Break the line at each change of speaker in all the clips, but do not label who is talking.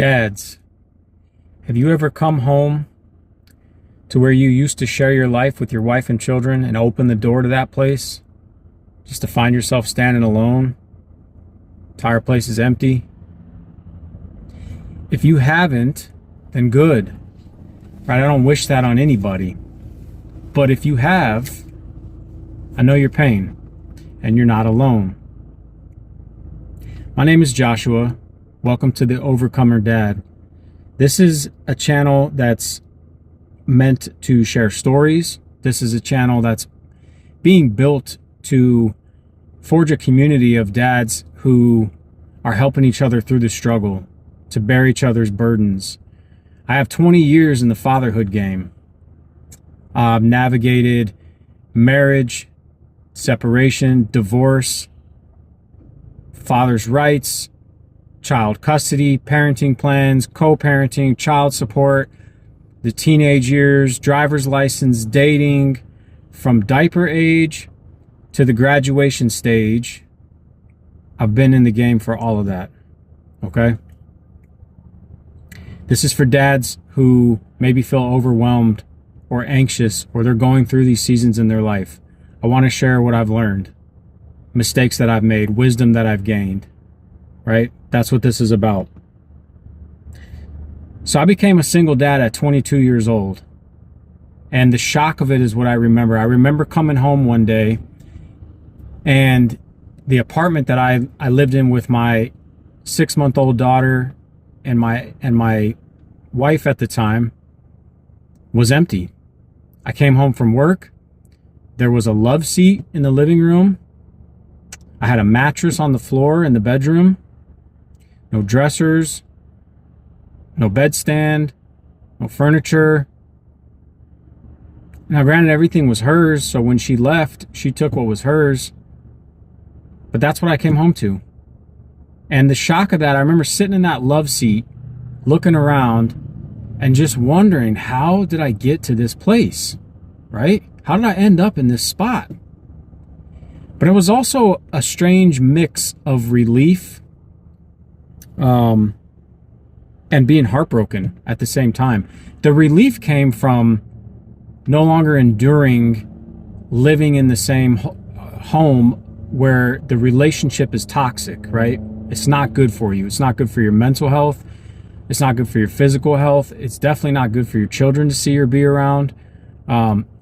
Dads, have you ever come home to where you used to share your life with your wife and children and open the door to that place just to find yourself standing alone? Entire place is empty. If you haven't, then good. Right? I don't wish that on anybody. But if you have, I know your pain and you're not alone. My name is Joshua. Welcome to the Overcomer Dad. This is a channel that's meant to share stories. This is a channel that's being built to forge a community of dads who are helping each other through the struggle, to bear each other's burdens. I have 20 years in the fatherhood game. I've navigated marriage, separation, divorce, father's rights, child custody, parenting plans, co-parenting, child support, the teenage years, driver's license, dating, from diaper age to the graduation stage. I've been in the game for all of that, okay? This is for dads who maybe feel overwhelmed or anxious, or they're going through these seasons in their life. I want to share what I've learned, mistakes that I've made, wisdom that I've gained, right? That's what this is about. So I became a single dad at 22 years old. And the shock of it is what I remember. I remember coming home one day, and the apartment that I lived in with my 6-month-old daughter and my wife at the time was empty. I came home from work. There was a love seat in the living room. I had a mattress on the floor in the bedroom. No dressers, no bedstand, no furniture. Now, granted, everything was hers, so when she left, she took what was hers. But that's what I came home to. And the shock of that, I remember sitting in that love seat, looking around, and just wondering, how did I get to this place, right? How did I end up in this spot? But it was also a strange mix of relief and being heartbroken at the same time. The relief came from no longer enduring living in the same home where the relationship is toxic, right? It's not good for you. It's not good for your mental health. It's not good for your physical health. It's definitely not good for your children to see or be around.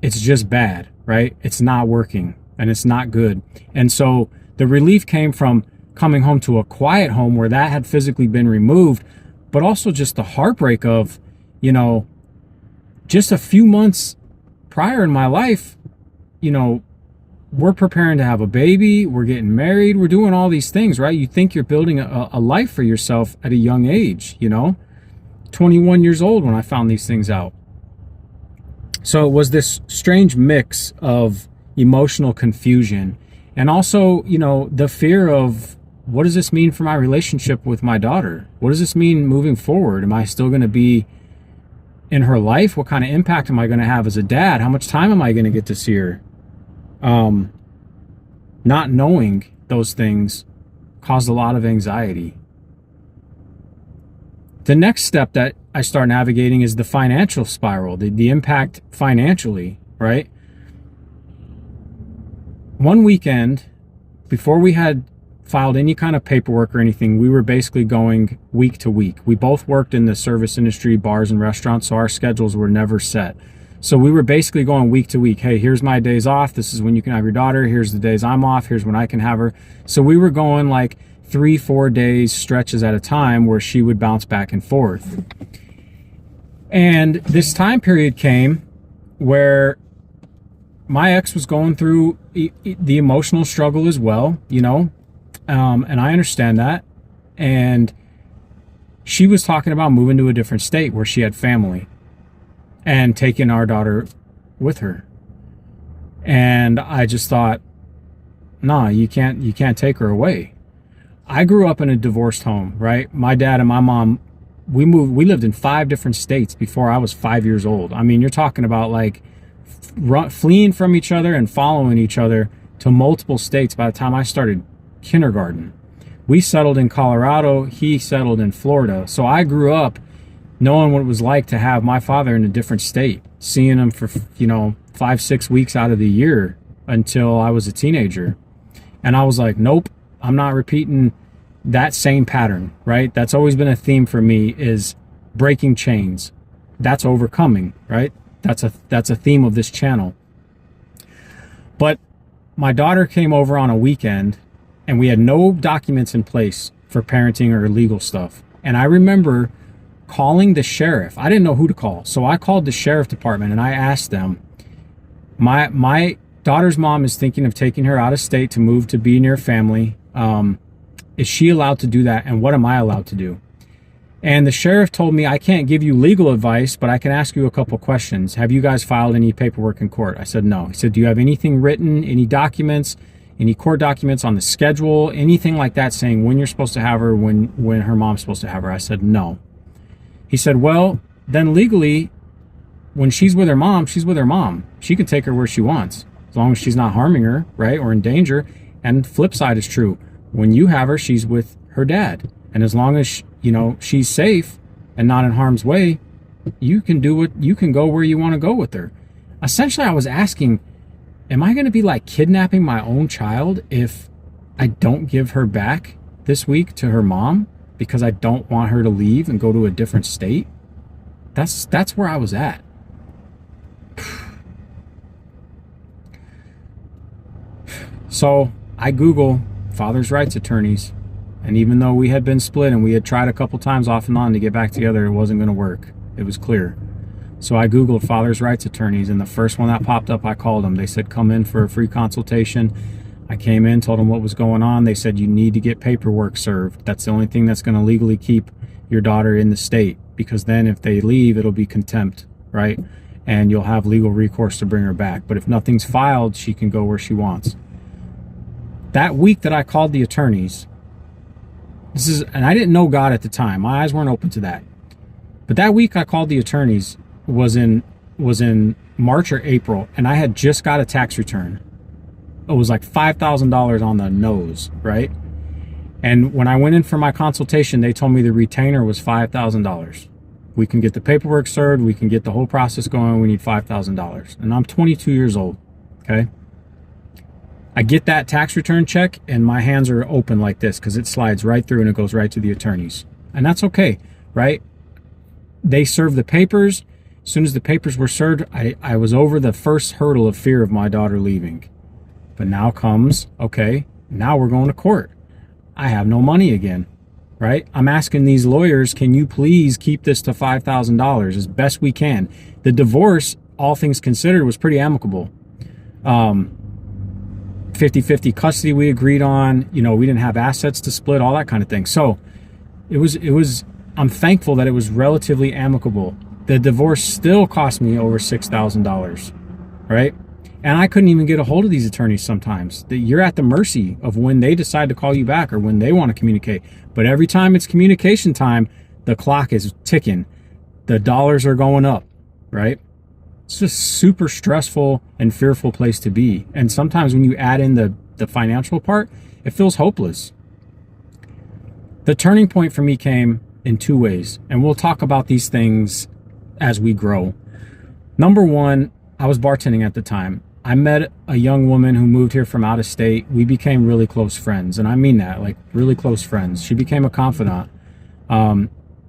It's just bad, right? It's not working and it's not good. And so the relief came from coming home to a quiet home where that had physically been removed, but also just the heartbreak of, just a few months prior in my life, we're preparing to have a baby, we're getting married, we're doing all these things, right? You think you're building a life for yourself at a young age, 21 years old when I found these things out. So it was this strange mix of emotional confusion and also, the fear of, what does this mean for my relationship with my daughter? What does this mean moving forward? Am I still going to be in her life? What kind of impact am I going to have as a dad? How much time am I going to get to see her? Not knowing those things caused a lot of anxiety. The next step that I start navigating is the financial spiral, the impact financially, right? One weekend, before we had filed any kind of paperwork or anything, we were basically going week to week. We both worked in the service industry, bars and restaurants, so our schedules were never set. So we were basically going week to week. Hey, here's my days off. This is when you can have your daughter. Here's the days I'm off. Here's when I can have her. So we were going like 3-4 days stretches at a time where she would bounce back and forth. And this time period came where my ex was going through the emotional struggle as well, and I understand that. And she was talking about moving to a different state where she had family and taking our daughter with her. And I just thought, nah, you can't take her away. I grew up in a divorced home, right? My dad and my mom, we lived in 5 different states before I was 5 years old. I mean, you're talking about like fleeing from each other and following each other to multiple states by the time I started kindergarten. We settled in Colorado. He settled in Florida. So I grew up knowing what it was like to have my father in a different state, seeing him for, 5-6 weeks out of the year until I was a teenager. And I was like, nope, I'm not repeating that same pattern, right? That's always been a theme for me, is breaking chains. That's overcoming, right? That's a theme of this channel. But my daughter came over on a weekend and we had no documents in place for parenting or legal stuff. And I remember calling the sheriff. I didn't know who to call. So I called the sheriff department and I asked them, my daughter's mom is thinking of taking her out of state to move to be near family. Is she allowed to do that? And what am I allowed to do? And the sheriff told me, I can't give you legal advice, but I can ask you a couple questions. Have you guys filed any paperwork in court? I said, no. He said, do you have anything written, any documents, any court documents on the schedule, anything like that saying when you're supposed to have her, when her mom's supposed to have her? I said, no. He said, well, then legally, when she's with her mom, she's with her mom. She can take her where she wants, as long as she's not harming her, right, or in danger. And flip side is true. When you have her, she's with her dad. And as long as, she's safe and not in harm's way, you can go where you want to go with her. Essentially, I was asking, am I going to be like kidnapping my own child if I don't give her back this week to her mom because I don't want her to leave and go to a different state? That's where I was at. So I Google father's rights attorneys. And even though we had been split and we had tried a couple times off and on to get back together, it wasn't going to work. It was clear. So I Googled father's rights attorneys, and the first one that popped up, I called them. They said, come in for a free consultation. I came in, told them what was going on. They said, you need to get paperwork served. That's the only thing that's going to legally keep your daughter in the state, because then if they leave, it'll be contempt, right? And you'll have legal recourse to bring her back. But if nothing's filed, she can go where she wants. That week that I called the attorneys, and I didn't know God at the time. My eyes weren't open to that. But that week I called the attorneys was in March or April, and I had just got a tax return. It was like $5,000 on the nose, right? And when I went in for my consultation, they told me the retainer was $5,000. We can get the paperwork served. We can get the whole process going. We need $5,000. And I'm 22 years old, okay? I get that tax return check and my hands are open like this because it slides right through and it goes right to the attorneys. And that's okay, right? They serve the papers. As soon as the papers were served, I was over the first hurdle of fear of my daughter leaving. But now comes, okay, now we're going to court. I have no money again, right? I'm asking these lawyers, can you please keep this to $5,000 as best we can? The divorce, all things considered, was pretty amicable. 50-50 custody we agreed on. We didn't have assets to split, all that kind of thing. So it was, I'm thankful that it was relatively amicable. The divorce still cost me over $6,000, right? And I couldn't even get a hold of these attorneys sometimes. You're at the mercy of when they decide to call you back or when they want to communicate. But every time it's communication time, the clock is ticking. The dollars are going up, right? It's just super stressful and fearful place to be. And sometimes when you add in the financial part, it feels hopeless. The turning point for me came in two ways, and we'll talk about these things as we grow. Number one, I was bartending at the time. I met a young woman who moved here from out of state. We became really close friends, and I mean that, like really close friends. She became a confidant.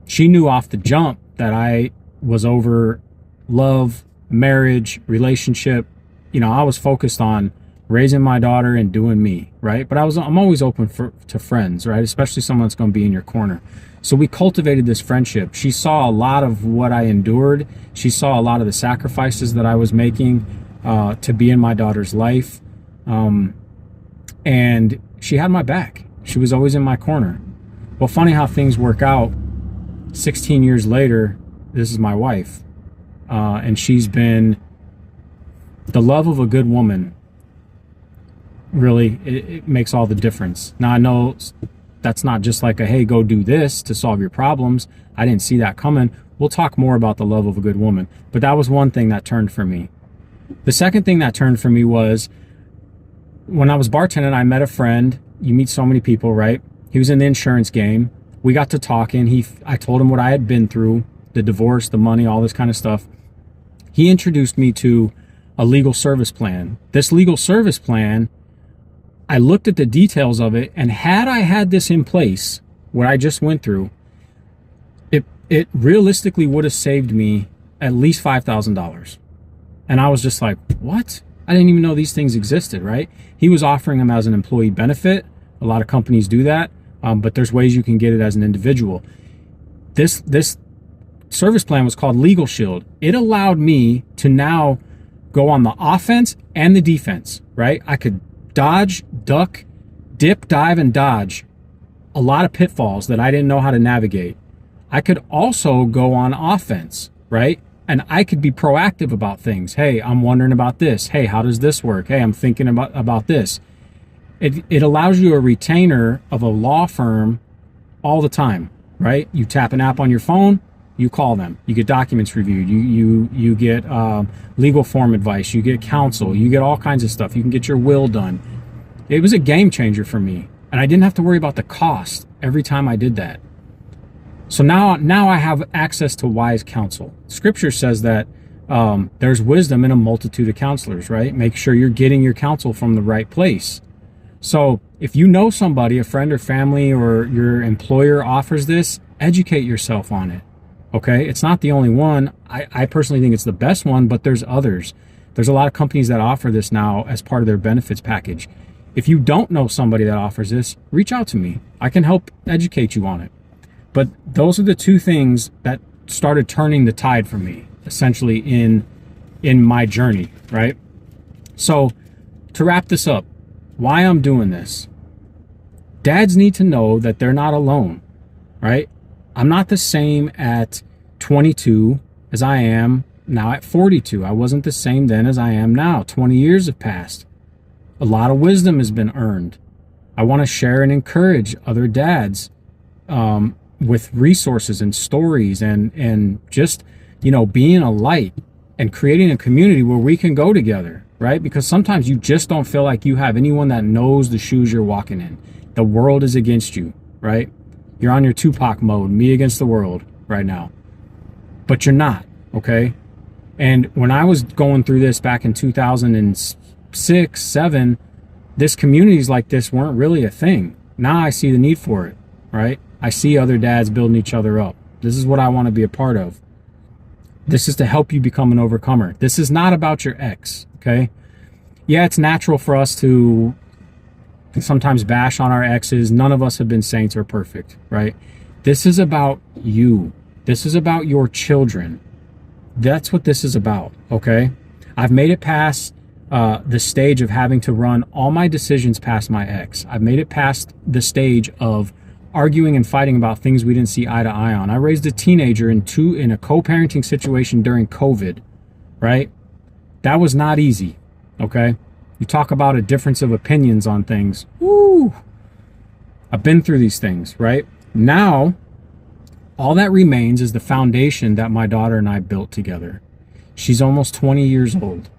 She knew off the jump that I was over love, marriage, relationship. I was focused on raising my daughter and doing me, right? But I'm always open to friends, right? Especially someone that's going to be in your corner. So we cultivated this friendship. She saw a lot of what I endured. She saw a lot of the sacrifices that I was making to be in my daughter's life. And she had my back. She was always in my corner. Well, funny how things work out. 16 years later, this is my wife. And she's been the love of a good woman. Really, it makes all the difference. Now, I know that's not just like hey, go do this to solve your problems. I didn't see that coming. We'll talk more about the love of a good woman. But that was one thing that turned for me. The second thing that turned for me was when I was bartending, I met a friend. You meet so many people, right? He was in the insurance game. We got to talking. I told him what I had been through, the divorce, the money, all this kind of stuff. He introduced me to a legal service plan. This legal service plan, I looked at the details of it, and had I had this in place, what I just went through, it realistically would have saved me at least $5,000. And I was just like, what? I didn't even know these things existed, right? He was offering them as an employee benefit. A lot of companies do that, but there's ways you can get it as an individual. This service plan was called Legal Shield. It allowed me to now go on the offense and the defense, right? I could dodge, duck, dip, dive, and dodge a lot of pitfalls that I didn't know how to navigate. I could also go on offense, right? And I could be proactive about things. Hey, I'm wondering about this. Hey, how does this work? Hey, I'm thinking about this. It allows you a retainer of a law firm all the time, right? You tap an app on your phone, you call them, you get documents reviewed, you get legal form advice, you get counsel, you get all kinds of stuff. You can get your will done. It was a game changer for me, and I didn't have to worry about the cost every time I did that. So now I have access to wise counsel. Scripture says that there's wisdom in a multitude of counselors, right? Make sure you're getting your counsel from the right place. So if you know somebody, a friend or family, or your employer offers this, educate yourself on it. Okay, it's not the only one. I personally think it's the best one, but there's others. There's a lot of companies that offer this now as part of their benefits package. If you don't know somebody that offers this, reach out to me. I can help educate you on it. But those are the two things that started turning the tide for me, essentially, in my journey, right? So to wrap this up, why I'm doing this. Dads need to know that they're not alone, right? I'm not the same at 22 as I am now at 42. I wasn't the same then as I am now. 20 years have passed. A lot of wisdom has been earned. I want to share and encourage other dads with resources and stories and just, being a light and creating a community where we can go together, right? Because sometimes you just don't feel like you have anyone that knows the shoes you're walking in. The world is against you, right? You're on your Tupac mode, me against the world right now. But you're not, okay? And when I was going through this back in 2006, 7, this communities like this weren't really a thing. Now I see the need for it, right? I see other dads building each other up. This is what I want to be a part of. This is to help you become an overcomer. This is not about your ex, okay? Yeah, it's natural for us to sometimes bash on our exes. None of us have been saints or perfect, right? This is about you. This is about your children. That's what this is about, okay? I've made it past the stage of having to run all my decisions past my ex. I've made it past the stage of arguing and fighting about things we didn't see eye to eye on. I raised a teenager in a co-parenting situation during COVID, right? That was not easy, okay? You talk about a difference of opinions on things. Woo! I've been through these things, right? Now, all that remains is the foundation that my daughter and I built together. She's almost 20 years old.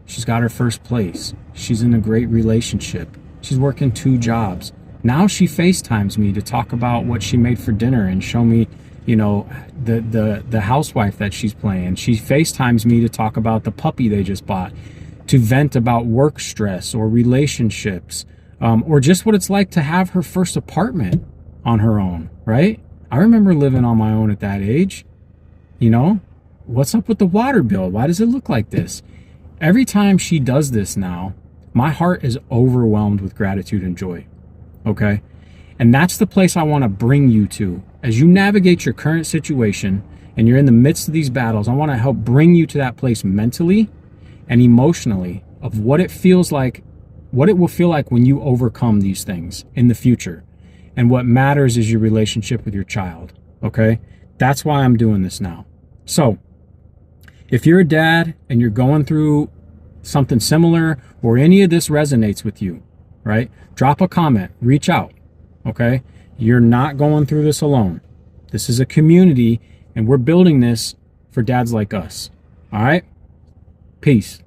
She's got her first place. She's in a great relationship. She's working 2 jobs. Now she FaceTimes me to talk about what she made for dinner and show me, the housewife that she's playing. She FaceTimes me to talk about the puppy they just bought, to vent about work stress or relationships, or just what it's like to have her first apartment on her own, right? I remember living on my own at that age. What's up with the water bill? Why does it look like this? Every time she does this now, my heart is overwhelmed with gratitude and joy. Okay? And that's the place I want to bring you to. As you navigate your current situation and you're in the midst of these battles, I want to help bring you to that place mentally and emotionally of what it feels like, what it will feel like when you overcome these things in the future. And what matters is your relationship with your child. Okay? That's why I'm doing this now. So, if you're a dad and you're going through something similar or any of this resonates with you, right? Drop a comment, reach out, okay? You're not going through this alone. This is a community and we're building this for dads like us, all right? Peace.